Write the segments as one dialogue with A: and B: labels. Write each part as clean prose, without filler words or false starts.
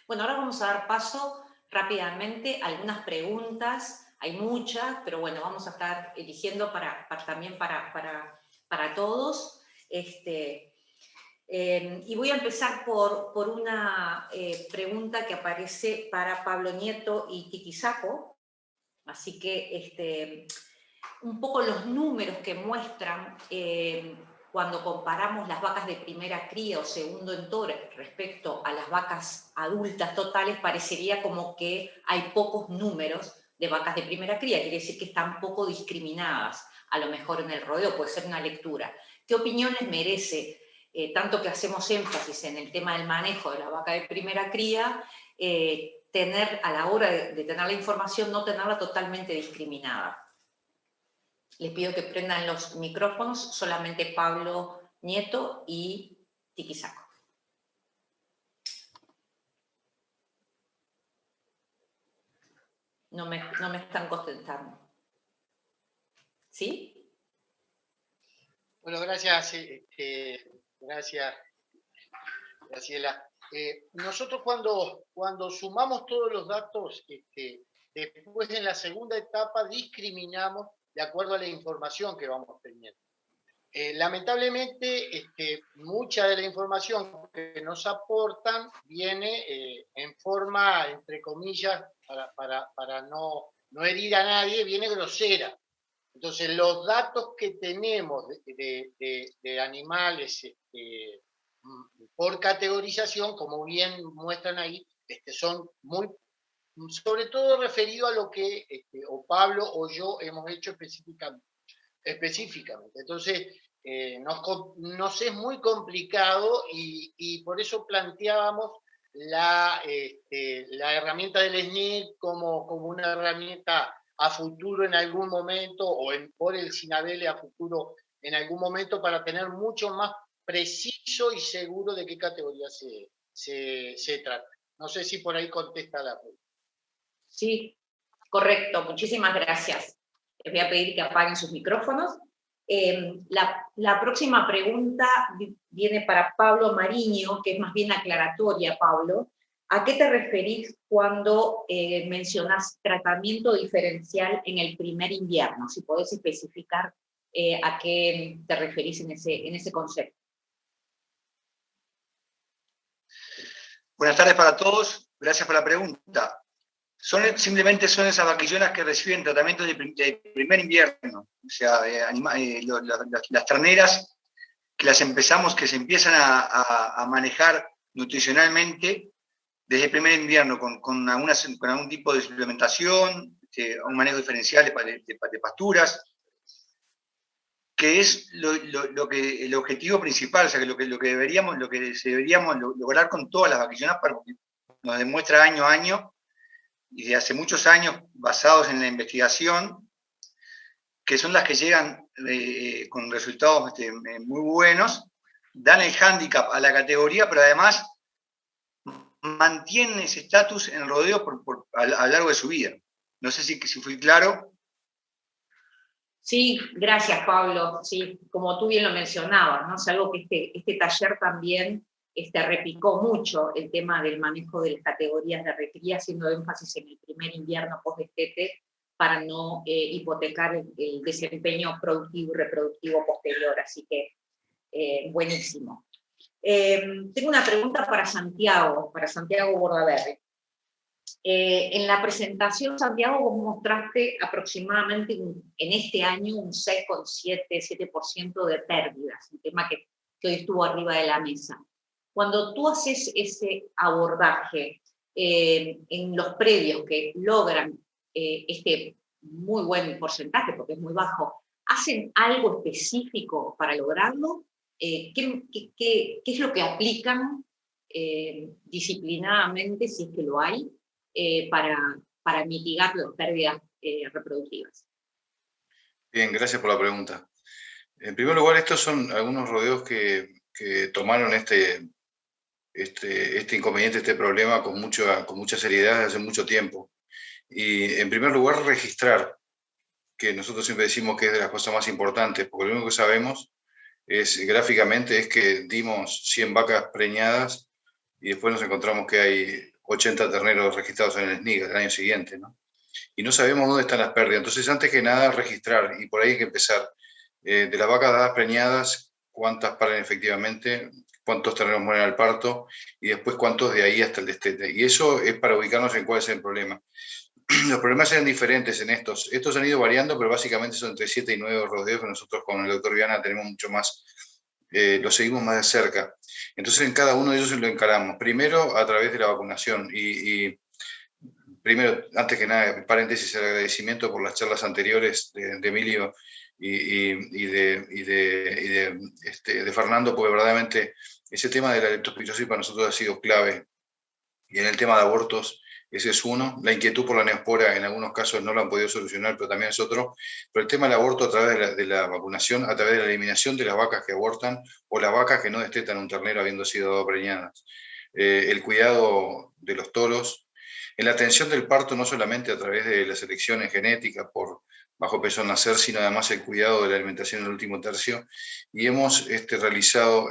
A: Bueno, ahora vamos a dar paso rápidamente a algunas preguntas. Hay muchas, pero bueno, vamos a estar eligiendo también para todos. Y voy a empezar por una pregunta que aparece para Pablo Nieto y Tiki Saco. Así que un poco los números que muestran cuando comparamos las vacas de primera cría o segundo entore respecto a las vacas adultas totales, parecería como que hay pocos números de vacas de primera cría. Quiere decir que están poco discriminadas, a lo mejor en el rodeo, puede ser una lectura. ¿Qué opiniones merece, tanto que hacemos énfasis en el tema del manejo de la vaca de primera cría, tener a la hora de tener la información, no tenerla totalmente discriminada? Les pido que prendan los micrófonos, solamente Pablo Nieto y Tiki Saco. No me están contestando. ¿Sí?
B: Bueno, gracias, gracias, Graciela. Nosotros cuando sumamos todos los datos, después en la segunda etapa discriminamos de acuerdo a la información que vamos teniendo. Lamentablemente, mucha de la información que nos aportan viene en forma, entre comillas, para no herir a nadie, viene grosera. Entonces, los datos que tenemos de animales por categorización, como bien muestran ahí, son muy, sobre todo referido a lo que o Pablo o yo hemos hecho específicamente. Entonces, nos es muy complicado y por eso planteábamos la herramienta del SNIC como una herramienta a futuro en algún momento, o por el SINABELE a futuro en algún momento, para tener mucho más preciso y seguro de qué categoría se trata. No sé si por ahí contesta la pregunta.
A: Sí, correcto. Muchísimas gracias. Les voy a pedir que apaguen sus micrófonos. La próxima pregunta viene para Pablo Mariño, que es más bien aclaratoria, Pablo. ¿A qué te referís cuando mencionás tratamiento diferencial en el primer invierno? Si podés especificar a qué te referís en ese concepto.
C: Buenas tardes para todos, gracias por la pregunta. Simplemente son esas vaquillonas que reciben tratamiento de primer invierno, o sea, las terneras que se empiezan a manejar nutricionalmente desde el primer invierno, con algún tipo de suplementación, un manejo diferencial de pasturas, que es el objetivo principal, o sea, que lo que se deberíamos lograr con todas las vaquillonas, porque nos demuestra año a año, y de hace muchos años, basados en la investigación, que son las que llegan con resultados muy buenos, dan el hándicap a la categoría, pero además mantienen ese estatus en el rodeo a lo largo de su vida. No sé si fui claro.
A: Sí, gracias, Pablo. Sí, como tú bien lo mencionabas, ¿no? Es algo que este taller también repicó mucho, el tema del manejo de las categorías de recría, haciendo énfasis en el primer invierno post-destete para no hipotecar el desempeño productivo y reproductivo posterior. Así que, buenísimo. Tengo una pregunta para Santiago Bordaberry. En la presentación, Santiago, vos mostraste aproximadamente en este año un 6,7% de pérdidas, un tema que hoy estuvo arriba de la mesa. Cuando tú haces ese abordaje en los predios que logran este muy buen porcentaje, porque es muy bajo, ¿hacen algo específico para lograrlo? ¿Qué es lo que aplican disciplinadamente, si es que lo hay, para mitigar las pérdidas reproductivas?
D: Bien, gracias por la pregunta. En primer lugar, estos son algunos rodeos que tomaron este inconveniente, este problema con mucha seriedad desde hace mucho tiempo. Y en primer lugar, registrar, que nosotros siempre decimos que es de las cosas más importantes, porque lo único que sabemos gráficamente es que dimos 100 vacas preñadas y después nos encontramos que hay 80 terneros registrados en el SNIG el año siguiente, ¿no? Y no sabemos dónde están las pérdidas. Entonces, antes que nada, registrar, y por ahí hay que empezar. De las vacas dadas preñadas, cuántas paren efectivamente, cuántos terneros mueren al parto, y después cuántos de ahí hasta el destete. Y eso es para ubicarnos en cuál es el problema. Los problemas eran diferentes en estos. Estos han ido variando, pero básicamente son entre 7 y 9 rodeos, que nosotros con el doctor Viana tenemos mucho más, lo seguimos más de cerca. Entonces, en cada uno de ellos lo encaramos. Primero, a través de la vacunación. Primero, antes que nada, paréntesis, el agradecimiento por las charlas anteriores de Emilio y de Fernando, porque verdaderamente ese tema de la leptospirosis para nosotros ha sido clave. Y en el tema de abortos, ese es uno. La inquietud por la neospora, en algunos casos no lo han podido solucionar, pero también es otro. Pero el tema del aborto a través de la vacunación, a través de la eliminación de las vacas que abortan o las vacas que no destetan un ternero habiendo sido preñadas. El cuidado de los toros. En la atención del parto, no solamente a través de la selección en genética por bajo peso al nacer, sino además el cuidado de la alimentación en el último tercio. Y hemos realizado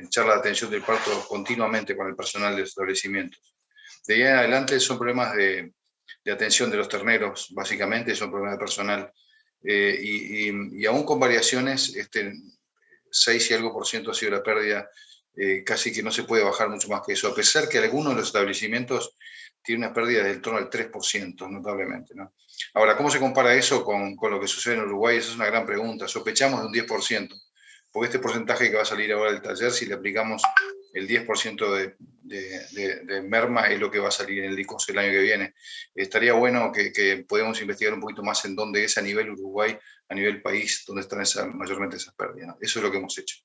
D: charlas de atención del parto continuamente con el personal de establecimientos. De ahí en adelante son problemas de atención de los terneros, básicamente, son problemas de personal. Y aún con variaciones, 6 y algo por ciento ha sido la pérdida, casi que no se puede bajar mucho más que eso, a pesar que algunos de los establecimientos tienen una pérdida del torno al 3%, notablemente, ¿no? Ahora, ¿cómo se compara eso con lo que sucede en Uruguay? Esa es una gran pregunta. Sospechamos de un 10%, porque este porcentaje que va a salir ahora del taller, si le aplicamos el 10% de merma, es lo que va a salir en el ICOS el año que viene. Estaría bueno que podamos investigar un poquito más en dónde es a nivel Uruguay, a nivel país, dónde están mayormente esas pérdidas, ¿no? Eso es lo que hemos hecho.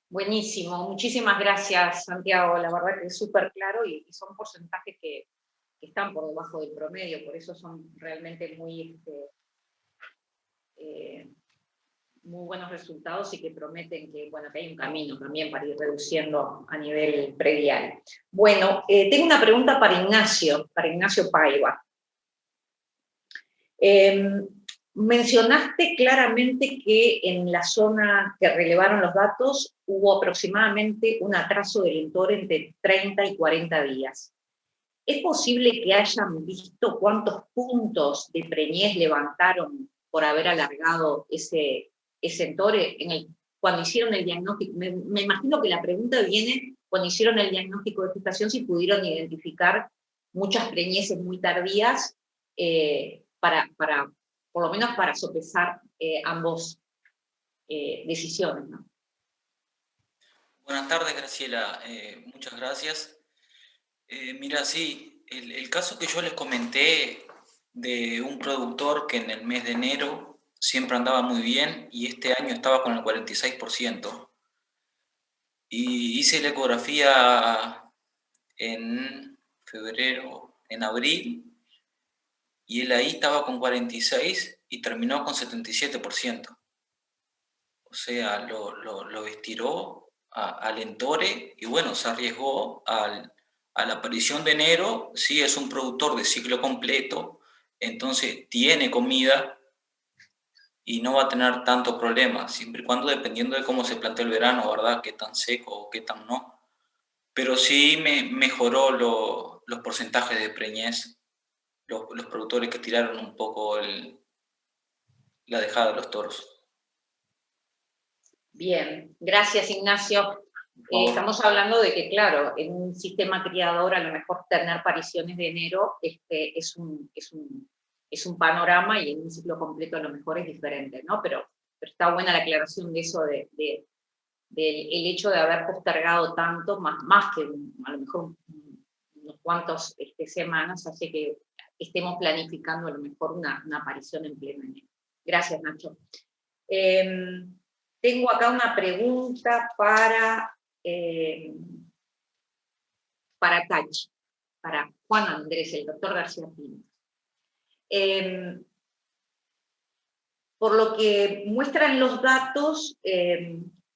A: Buenísimo, muchísimas gracias, Santiago. La verdad que es súper claro y son porcentajes que están por debajo del promedio, por eso son realmente muy buenos resultados y que prometen que, bueno, que hay un camino también para ir reduciendo a nivel predial. Bueno, tengo una pregunta para Ignacio Paiva. Mencionaste claramente que en la zona que relevaron los datos hubo aproximadamente un atraso del Lentor entre 30 y 40 días. ¿Es posible que hayan visto cuántos puntos de preñez levantaron por haber alargado ese Entore cuando hicieron el diagnóstico? Me imagino que la pregunta viene cuando hicieron el diagnóstico de gestación, si pudieron identificar muchas preñeces muy tardías por lo menos para sopesar ambos decisiones, ¿no?
E: Buenas tardes, Graciela. Muchas gracias. Mira, sí, el caso que yo les comenté de un productor que en el mes de enero siempre andaba muy bien y este año estaba con el 46%. Y hice la ecografía en febrero, en abril, y él ahí estaba con 46 y terminó con 77%. O sea, lo estiró al Entore y bueno, se arriesgó a la aparición de enero. Sí, es un productor de ciclo completo, entonces tiene comida y no va a tener tanto problema, siempre y cuando dependiendo de cómo se plantea el verano, ¿verdad? Qué tan seco o qué tan no. Pero sí mejoró los porcentajes de preñez, los productores que tiraron un poco la dejada de los toros. Bien,
A: gracias Ignacio. Estamos hablando de que, claro, en un sistema criador a lo mejor tener pariciones de enero es un panorama y en un ciclo completo a lo mejor es diferente, ¿no? Pero está buena la aclaración de eso, del hecho de haber postergado tanto, más que a lo mejor unos cuantos semanas, hace que estemos planificando a lo mejor una aparición en pleno enero. Gracias, Nacho. Tengo acá una pregunta para Tachi, para Juan Andrés, el doctor García Pino. Por lo que muestran los datos,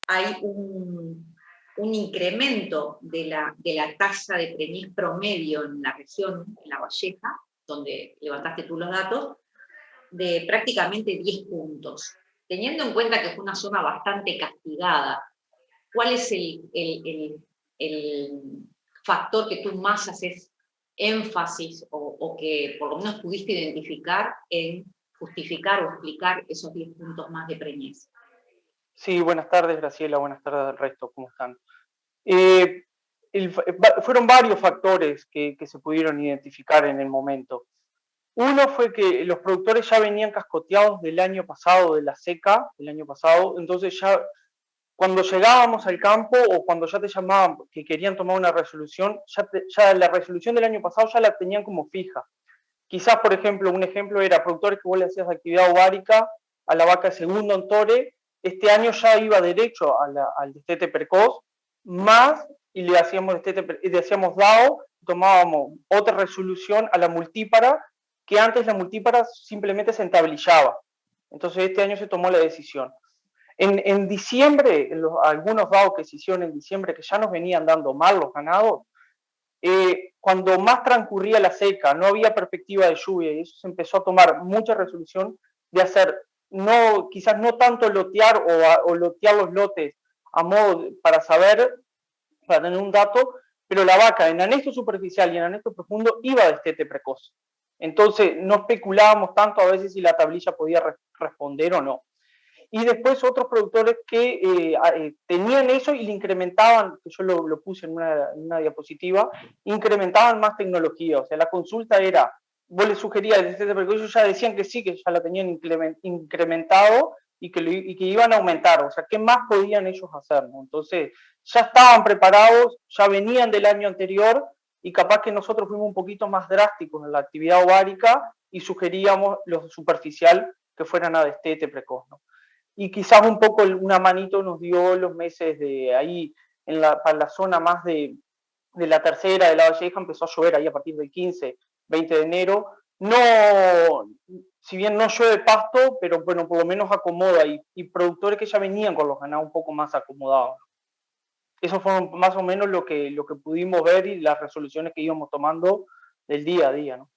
A: hay un incremento de la tasa de preñez promedio en la región, en La Valleja, donde levantaste tú los datos, de prácticamente 10 puntos. Teniendo en cuenta que fue una zona bastante castigada, ¿cuál es el factor que tú más haces énfasis o que por lo menos pudiste identificar en justificar o explicar esos 10 puntos más de preñez?
F: Sí, buenas tardes, Graciela, buenas tardes al resto, ¿cómo están? Fueron varios factores que se pudieron identificar en el momento. Uno fue que los productores ya venían cascoteados del año pasado, de la seca del año pasado, entonces ya cuando llegábamos al campo o cuando ya te llamaban que querían tomar una resolución, ya la resolución del año pasado ya la tenían como fija. Quizás, por ejemplo, un ejemplo era productores que vos le hacías actividad ovárica a la vaca de segundo en tore, este año ya iba derecho al destete precoz, más y le hacíamos DAO, tomábamos otra resolución a la multípara, que antes la multípara simplemente se entablillaba. Entonces este año se tomó la decisión. En diciembre, algunos DAO que se hicieron en diciembre, que ya nos venían dando mal los ganados, cuando más transcurría la seca, no había perspectiva de lluvia, y eso se empezó a tomar mucha resolución de hacer, quizás no tanto lotear o lotear los lotes a modo para saber, para tener un dato, pero la vaca en anesto superficial y en anesto profundo iba de destete precoz. Entonces no especulábamos tanto a veces si la tablilla podía responder o no. Y después otros productores que tenían eso y le incrementaban, que yo lo puse en una diapositiva, incrementaban más tecnología. O sea, la consulta era, vos les sugerías, ellos ya decían que sí, que ya la tenían incrementado y que iban a aumentar. O sea, ¿qué más podían ellos hacer, ¿no? Entonces, ya estaban preparados, ya venían del año anterior y capaz que nosotros fuimos un poquito más drásticos en la actividad ovárica y sugeríamos lo superficial que fueran a destete precoz, ¿no? Y quizás un poco una manito nos dio los meses de ahí, para la zona más de la tercera, de la Valleja, empezó a llover ahí a partir del 15, 20 de enero. No, si bien no llueve pasto, pero bueno, por lo menos acomoda y productores que ya venían con los ganados un poco más acomodados. Eso fue más o menos lo que pudimos ver y las resoluciones que íbamos tomando del día a día, ¿no?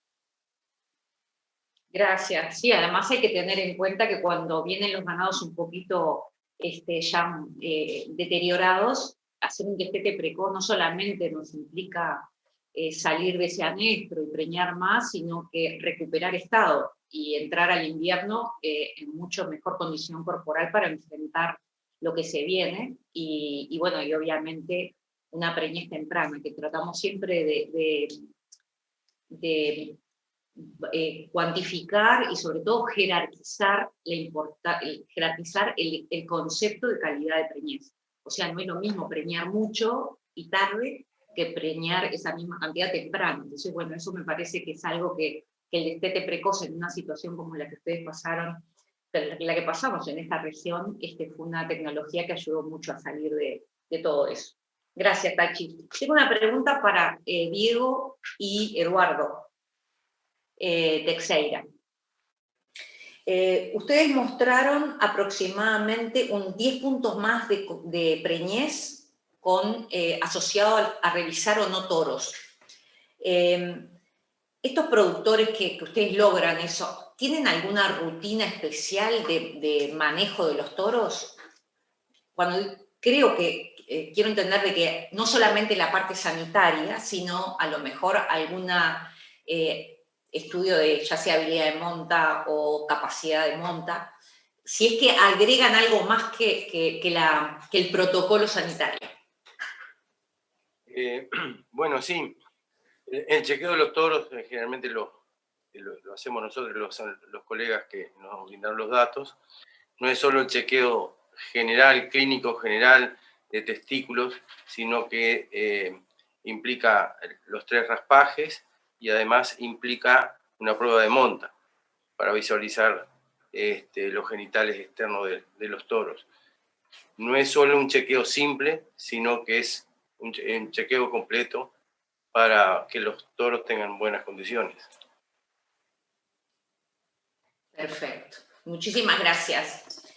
A: Gracias. Sí, además hay que tener en cuenta que cuando vienen los ganados un poquito ya deteriorados, hacer un destete precoz no solamente nos implica salir de ese anestro y preñar más, sino que recuperar estado y entrar al invierno en mucho mejor condición corporal para enfrentar lo que se viene y bueno, y obviamente una preñez temprana, que tratamos siempre de cuantificar y sobre todo jerarquizar, jerarquizar el concepto de calidad de preñez. O sea, no es lo mismo preñar mucho y tarde que preñar esa misma cantidad temprano. Entonces, bueno, eso me parece que es algo que el destete precoz en una situación como la que ustedes pasaron, la que pasamos en esta región, fue una tecnología que ayudó mucho a salir de todo eso. Gracias, Tachi. Tengo una pregunta para Diego y Eduardo. Teixeira. Ustedes mostraron aproximadamente un 10 puntos más de preñez asociado a revisar o no toros. Estos productores que ustedes logran eso, ¿tienen alguna rutina especial de manejo de los toros? Creo que quiero entender de que no solamente la parte sanitaria, sino a lo mejor alguna estudio de ya sea habilidad de monta o capacidad de monta, si es que agregan algo más que el protocolo sanitario.
G: Bueno, sí, el chequeo de los toros generalmente lo hacemos nosotros, los colegas que nos brindaron los datos. No es solo el chequeo general, clínico general de testículos, sino que implica los 3 raspajes y además implica una prueba de monta para visualizar los genitales externos de los toros. No es solo un chequeo simple, sino que es un chequeo completo para que los toros tengan buenas condiciones.
A: Perfecto. Muchísimas gracias.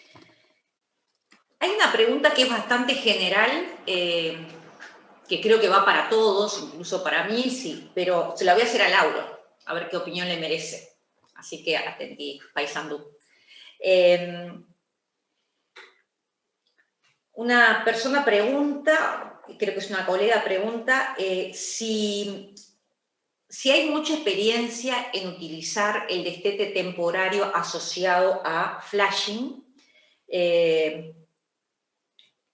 A: Hay una pregunta que es bastante general, que creo que va para todos, incluso para mí, sí, pero se la voy a hacer a Lauro, a ver qué opinión le merece. Así que atentí, paisandú. Una persona pregunta, creo que es una colega pregunta, si hay mucha experiencia en utilizar el destete temporario asociado a flashing.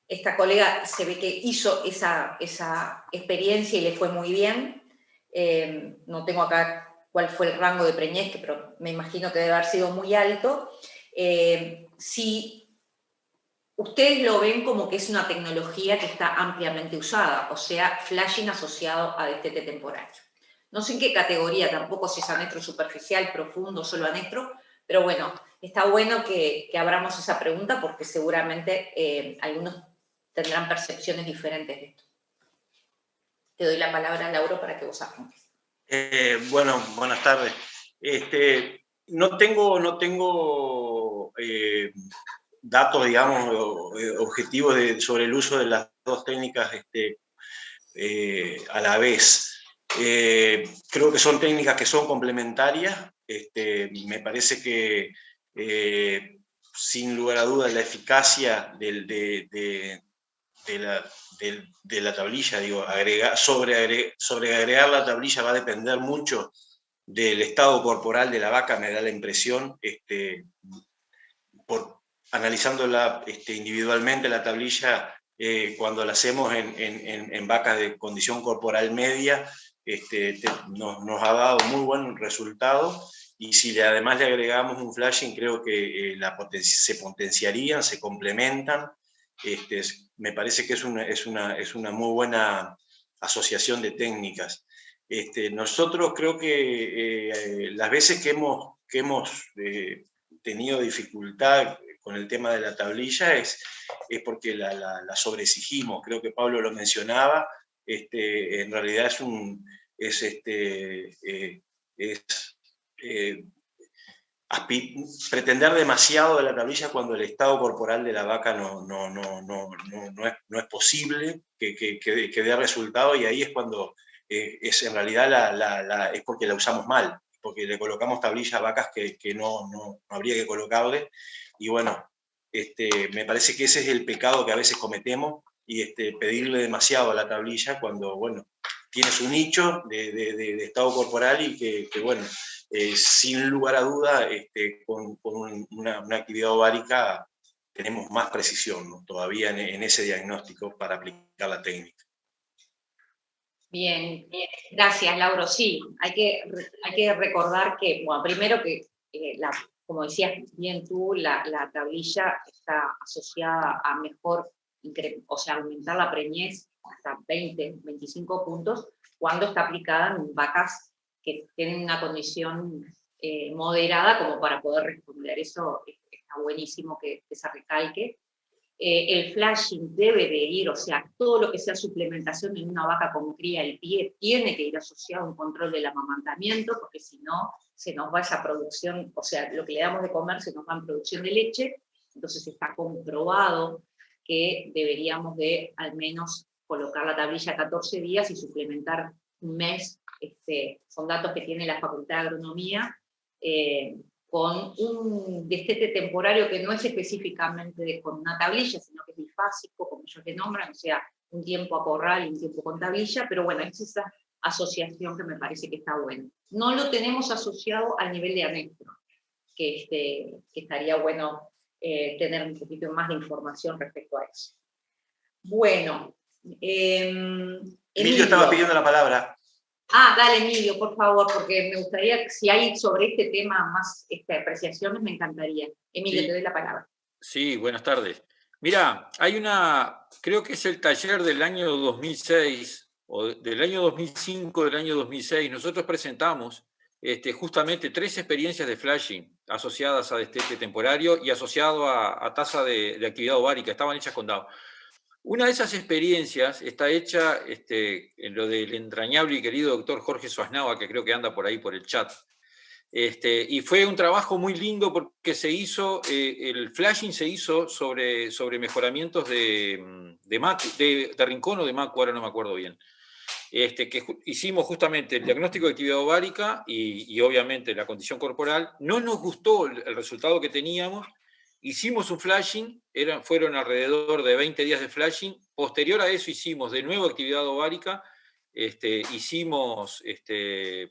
A: Esta colega se ve que hizo esa experiencia y le fue muy bien. No tengo acá cuál fue el rango de preñez, pero me imagino que debe haber sido muy alto. Si ustedes lo ven como que es una tecnología que está ampliamente usada, o sea, flashing asociado a destete temporario. No sé en qué categoría, tampoco si es anestro superficial, profundo, solo anestro, pero bueno, está bueno que abramos esa pregunta porque seguramente algunos tendrán percepciones diferentes de esto. Te doy la palabra, Lauro, para que vos apuntes.
H: Bueno, buenas tardes. No tengo datos, digamos, objetivos sobre el uso de las dos técnicas a la vez. Creo que son técnicas que son complementarias. Me parece que, sin lugar a dudas, la eficacia de la tablilla, digo, sobreagregar la tablilla va a depender mucho del estado corporal de la vaca, me da la impresión, analizándola individualmente la tablilla, cuando la hacemos en vacas de condición corporal media, nos ha dado muy buen resultado, y si además le agregamos un flashing, creo que se potenciarían, se complementan. Me parece que es una muy buena asociación de técnicas. Nosotros creo que las veces que hemos tenido dificultad con el tema de la tablilla es porque la sobreexigimos. Creo que Pablo lo mencionaba. En realidad pretender demasiado de la tablilla cuando el estado corporal de la vaca no es posible que dé resultado, y ahí es cuando en realidad es porque la usamos mal, porque le colocamos tablilla a vacas que no habría que colocarle. Y bueno, me parece que ese es el pecado que a veces cometemos, y pedirle demasiado a la tablilla cuando, bueno, tiene su nicho de estado corporal, y que bueno, sin lugar a duda, con una actividad ovárica tenemos más precisión, ¿no?, todavía en ese diagnóstico para aplicar la técnica.
A: Bien, gracias, Lauro. Sí, hay que recordar que, bueno, primero que, como decías bien tú, la tablilla está asociada a mejor, o sea, aumentar la preñez hasta 20, 25 puntos, cuando está aplicada en vacas que tienen una condición moderada como para poder responder. Eso está buenísimo que se recalque. El flashing debe de ir, o sea, todo lo que sea suplementación en una vaca como cría el pie tiene que ir asociado a un control del amamantamiento, porque si no, se nos va esa producción, o sea, lo que le damos de comer se nos va en producción de leche. Entonces está comprobado que deberíamos de al menos colocar la tablilla 14 días y suplementar un mes. Son datos que tiene la Facultad de Agronomía, con un destete temporario que no es específicamente con una tablilla, sino que es bifásico, como ellos le nombran, o sea, un tiempo a corral y un tiempo con tablilla, pero bueno, es esa asociación que me parece que está buena. No lo tenemos asociado al nivel de anestro, que estaría bueno tener un poquito más de información respecto a eso. Bueno.
H: Emilio estaba pidiendo la palabra.
A: Dale, Emilio, por favor, porque me gustaría, si hay sobre este tema más apreciaciones, me encantaría. Emilio, sí, te doy la palabra.
I: Sí, buenas tardes. Mira, creo que es el taller del año 2006, o del año 2005, del año 2006, nosotros presentamos justamente 3 experiencias de flashing asociadas a destete temporario y asociado a tasa de actividad ovárica, estaban hechas con DAO. Una de esas experiencias está hecha en lo del entrañable y querido doctor Jorge Suaznava, que creo que anda por ahí por el chat. Y fue un trabajo muy lindo porque se hizo, el flashing se hizo sobre mejoramientos de rincón o de macu, ahora no me acuerdo bien. Que hicimos justamente el diagnóstico de actividad ovárica y obviamente la condición corporal. No nos gustó el resultado que teníamos, hicimos un flashing, fueron alrededor de 20 días de flashing. Posterior a eso hicimos de nuevo actividad ovárica, hicimos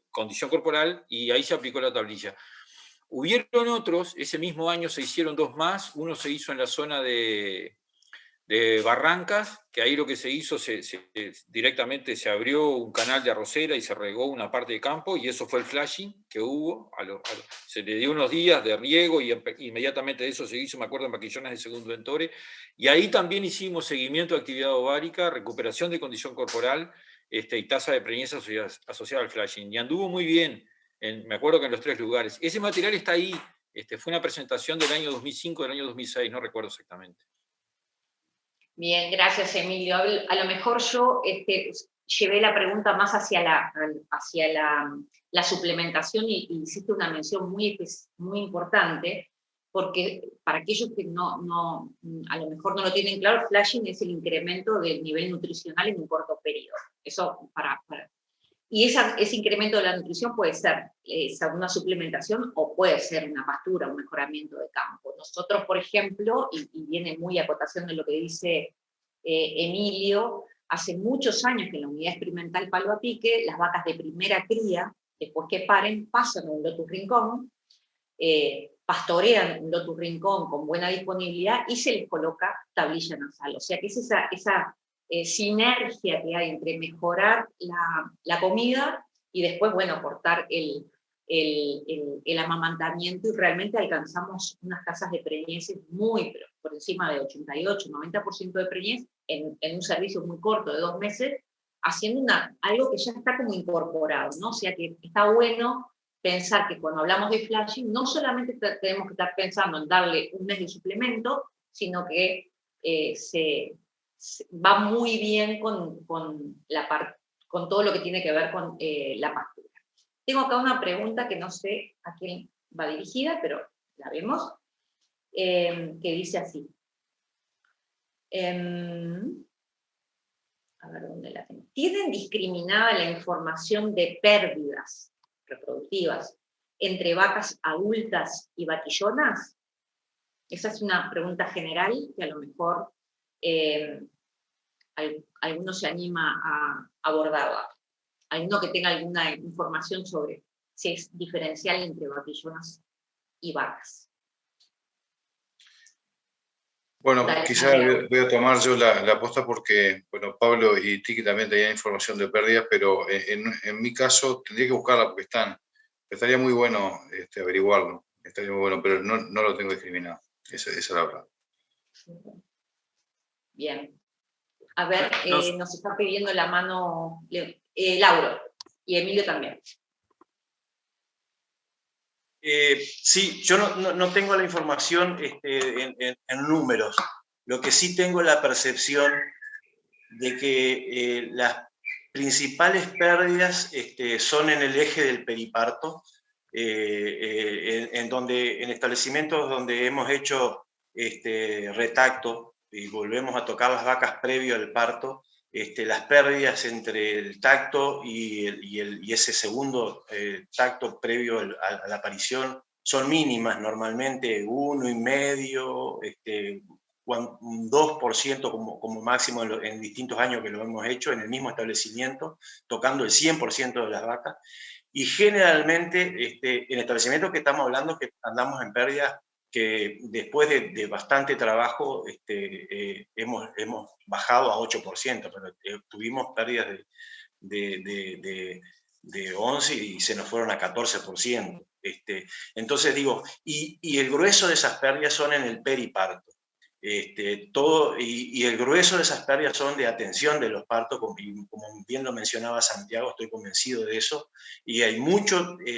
I: condición corporal y ahí se aplicó la tablilla. Hubieron otros, ese mismo año se hicieron 2 más, uno se hizo en la zona de Barrancas, que ahí lo que se hizo, directamente se abrió un canal de arrocera y se regó una parte de campo, y eso fue el flashing que hubo, se le dio unos días de riego y inmediatamente de eso se hizo, me acuerdo, en Vaquillonas de Segundo Ventore, y ahí también hicimos seguimiento de actividad ovárica, recuperación de condición corporal y tasa de preñez asociada al flashing, y anduvo muy bien, me acuerdo que en los 3 lugares. Ese material está ahí, fue una presentación del año 2005, del año 2006, no recuerdo exactamente.
A: Bien, gracias, Emilio. A lo mejor yo llevé la pregunta más hacia la suplementación y hiciste una mención muy importante, porque para aquellos que a lo mejor no lo tienen claro, flashing es el incremento del nivel nutricional en un corto periodo. Eso y ese incremento de la nutrición puede ser una suplementación o puede ser una pastura, un mejoramiento de campo. Nosotros, por ejemplo, y viene muy a acotación de lo que dice Emilio, hace muchos años que en la unidad experimental Palo a Pique, las vacas de primera cría, después que paren, pasan a un Lotus Rincón, pastorean un Lotus Rincón con buena disponibilidad y se les coloca tablilla nasal. O sea que es esa sinergia que hay entre mejorar la comida y después, bueno, aportar el amamantamiento, y realmente alcanzamos unas tasas de preñeces muy por encima de 88, 90% de preñez en un servicio muy corto de 2 meses, haciendo algo que ya está como incorporado, ¿no? O sea que está bueno pensar que cuando hablamos de flashing no solamente tenemos que estar pensando en darle un mes de suplemento, sino que va muy bien con todo lo que tiene que ver con la pastura. Tengo acá una pregunta que no sé a quién va dirigida, pero la vemos, que dice así. A ver dónde la tengo. ¿Tienen discriminada la información de pérdidas reproductivas entre vacas adultas y vaquillonas? Esa es una pregunta general que a lo mejor alguno se anima a abordarla. Alguno que tenga alguna información sobre si es diferencial entre vaquillonas y vacas.
D: Bueno, quizás voy a tomar yo la posta porque, bueno, Pablo y Tiki también tenían información de pérdidas, pero en mi caso tendría que buscarla porque estaría muy bueno averiguarlo, estaría muy bueno, pero no lo tengo discriminado, esa es la verdad.
A: Bien. A ver, nos está pidiendo la mano Lauro, y Emilio también.
H: Sí, yo no tengo la información en números. Lo que sí tengo es la percepción de que las principales pérdidas son en el eje del periparto, en establecimientos donde hemos hecho retacto y volvemos a tocar las vacas previo al parto. Las pérdidas entre el tacto y ese segundo tacto previo a la aparición son mínimas, normalmente 1,5%, un 2% como máximo en distintos años que lo hemos hecho en el mismo establecimiento, tocando el 100% de las vacas. Y generalmente en establecimientos que estamos hablando que andamos en pérdidas que después de bastante trabajo hemos bajado a 8%, pero tuvimos pérdidas de 11% y se nos fueron a 14%. Entonces digo, y el grueso de esas pérdidas son en el periparto. Y el grueso de esas pérdidas son de atención de los partos, como bien lo mencionaba Santiago, estoy convencido de eso, y hay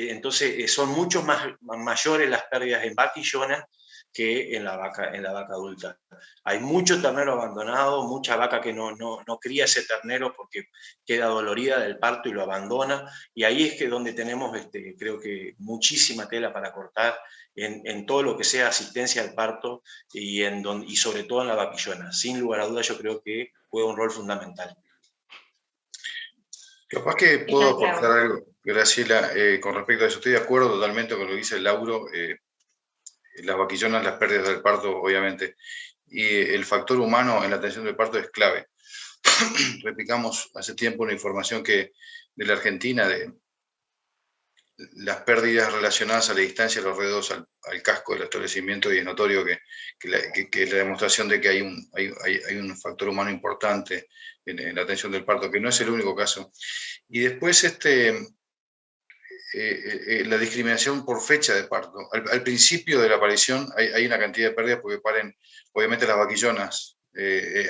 H: entonces son mucho mayores las pérdidas en vaquillona que en la vaca adulta. Hay mucho ternero abandonado, mucha vaca que no cría ese ternero porque queda dolorida del parto y lo abandona, y ahí es que donde tenemos, creo que muchísima tela para cortar en todo lo que sea asistencia al parto y sobre todo en la vaquillona. Sin lugar a dudas yo creo que juega un rol fundamental.
D: Capaz que puedo aportar algo, Graciela, con respecto a eso. Estoy de acuerdo totalmente con lo que dice Lauro. las vaquillonas, las pérdidas del parto, obviamente. Y el factor humano en la atención del parto es clave. Replicamos hace tiempo una información de la Argentina de las pérdidas relacionadas a la distancia de los alrededores al casco del establecimiento, y es notorio que la demostración de que hay un factor humano importante en la atención del parto, que no es el único caso. Y después la discriminación por fecha de parto. Al principio de la aparición hay una cantidad de pérdidas porque paren, obviamente, las vaquillonas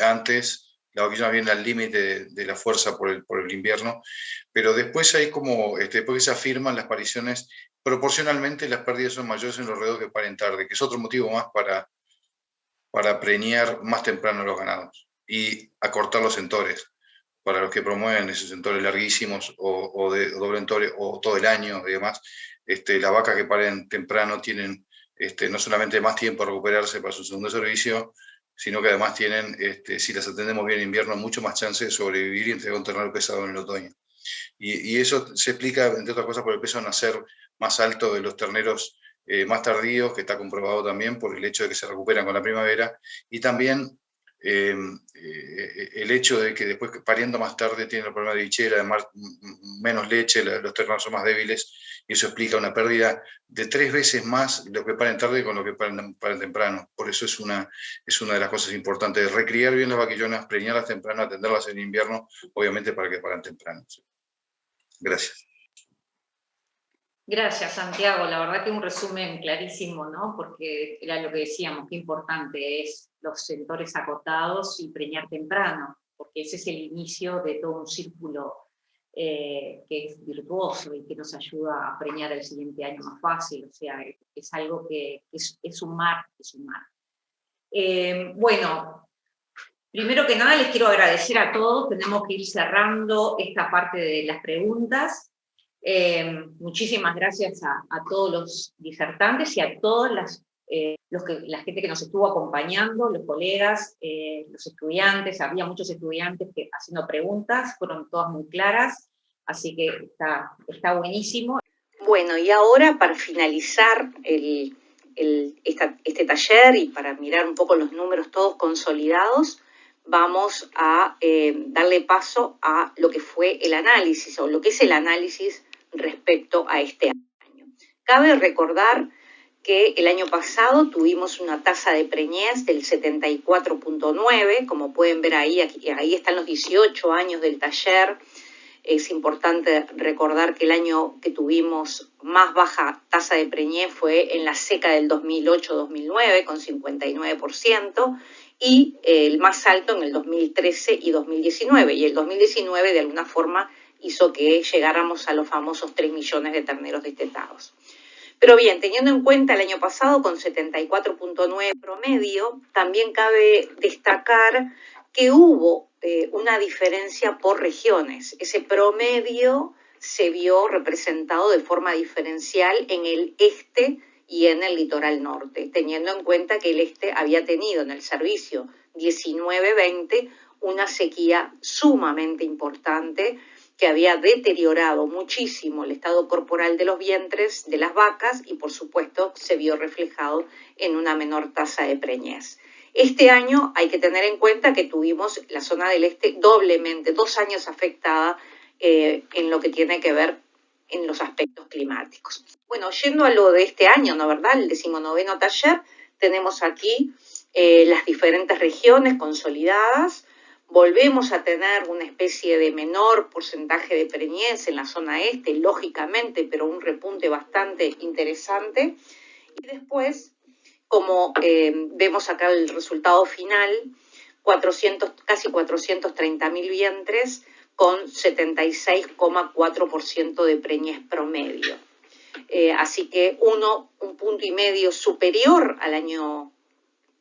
D: antes. La vaquillona viene al límite de la fuerza por el invierno, pero después hay como, después que se afirman las pariciones, proporcionalmente las pérdidas son mayores en los redos que paren tarde, que es otro motivo más para preñar más temprano los ganados y acortar los entores. Para los que promueven esos entores larguísimos o de doble entore o todo el año y demás, las vacas que paren temprano tienen no solamente más tiempo a recuperarse para su segundo servicio, sino que además tienen, si las atendemos bien en invierno, mucho más chance de sobrevivir y entregar un ternero pesado en el otoño. Y eso se explica, entre otras cosas, por el peso de nacer más alto de los terneros más tardíos, que está comprobado también por el hecho de que se recuperan con la primavera, y también el hecho de que después pariendo más tarde tienen el problema de bichera, además menos leche, los terneros son más débiles, y eso explica una pérdida de 3 veces más lo que paren tarde con lo que paren temprano. Por eso es una de las cosas importantes, recriar bien las vaquillonas, preñarlas temprano, atenderlas en invierno, obviamente para que paren temprano. Gracias.
A: Gracias, Santiago. La verdad que un resumen clarísimo, ¿no? Porque era lo que decíamos, qué importante es los entores acotados y preñar temprano, porque ese es el inicio de todo un círculo que es virtuoso y que nos ayuda a preñar el siguiente año más fácil. O sea, es algo que es sumar, es sumar. Bueno, primero que nada les quiero agradecer a todos. Tenemos que ir cerrando esta parte de las preguntas. Muchísimas gracias a todos los disertantes y a todas la gente que nos estuvo acompañando, los colegas, los estudiantes. Había muchos estudiantes haciendo preguntas, fueron todas muy claras, así que está buenísimo. Bueno, y ahora para finalizar este taller y para mirar un poco los números todos consolidados, vamos a darle paso a lo que fue el análisis, o lo que es el análisis respecto a este año. Cabe recordar que el año pasado tuvimos una tasa de preñez del 74.9, como pueden ver ahí están los 18 años del taller. Es importante recordar que el año que tuvimos más baja tasa de preñez fue en la seca del 2008-2009, con 59%, y el más alto en el 2013 y 2019, y el 2019 de alguna forma hizo que llegáramos a los famosos 3 millones de terneros destetados. Pero bien, teniendo en cuenta el año pasado con 74.9 promedio, también cabe destacar que hubo una diferencia por regiones. Ese promedio se vio representado de forma diferencial en el este y en el litoral norte, teniendo en cuenta que el este había tenido en el servicio 19-20 una sequía sumamente importante que había deteriorado muchísimo el estado corporal de los vientres de las vacas y, por supuesto, se vio reflejado en una menor tasa de preñez. Este año hay que tener en cuenta que tuvimos la zona del este doblemente, 2 años afectada en lo que tiene que ver en los aspectos climáticos. Bueno, yendo a lo de este año, ¿no verdad? El 19º taller, tenemos aquí las diferentes regiones consolidadas. Volvemos a tener una especie de menor porcentaje de preñez en la zona este, lógicamente, pero un repunte bastante interesante. Y después, como vemos acá el resultado final, casi 430.000 vientres con 76,4% de preñez promedio. Así que un punto y medio superior al año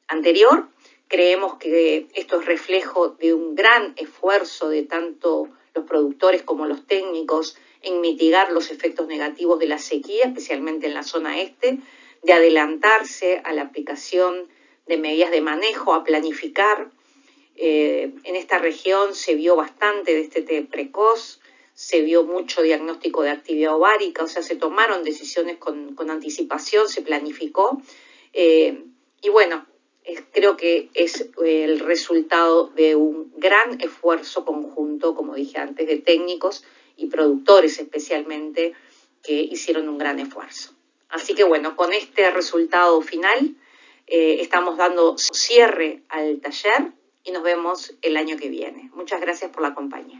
A: anterior. Creemos que esto es reflejo de un gran esfuerzo de tanto los productores como los técnicos en mitigar los efectos negativos de la sequía, especialmente en la zona este, de adelantarse a la aplicación de medidas de manejo, a planificar. En esta región se vio bastante destete precoz, se vio mucho diagnóstico de actividad ovárica, o sea, se tomaron decisiones con anticipación, se planificó. Y bueno, creo que es el resultado de un gran esfuerzo conjunto, como dije antes, de técnicos y productores especialmente, que hicieron un gran esfuerzo. Así que bueno, con este resultado final estamos dando cierre al taller y nos vemos el año que viene. Muchas gracias por la compañía.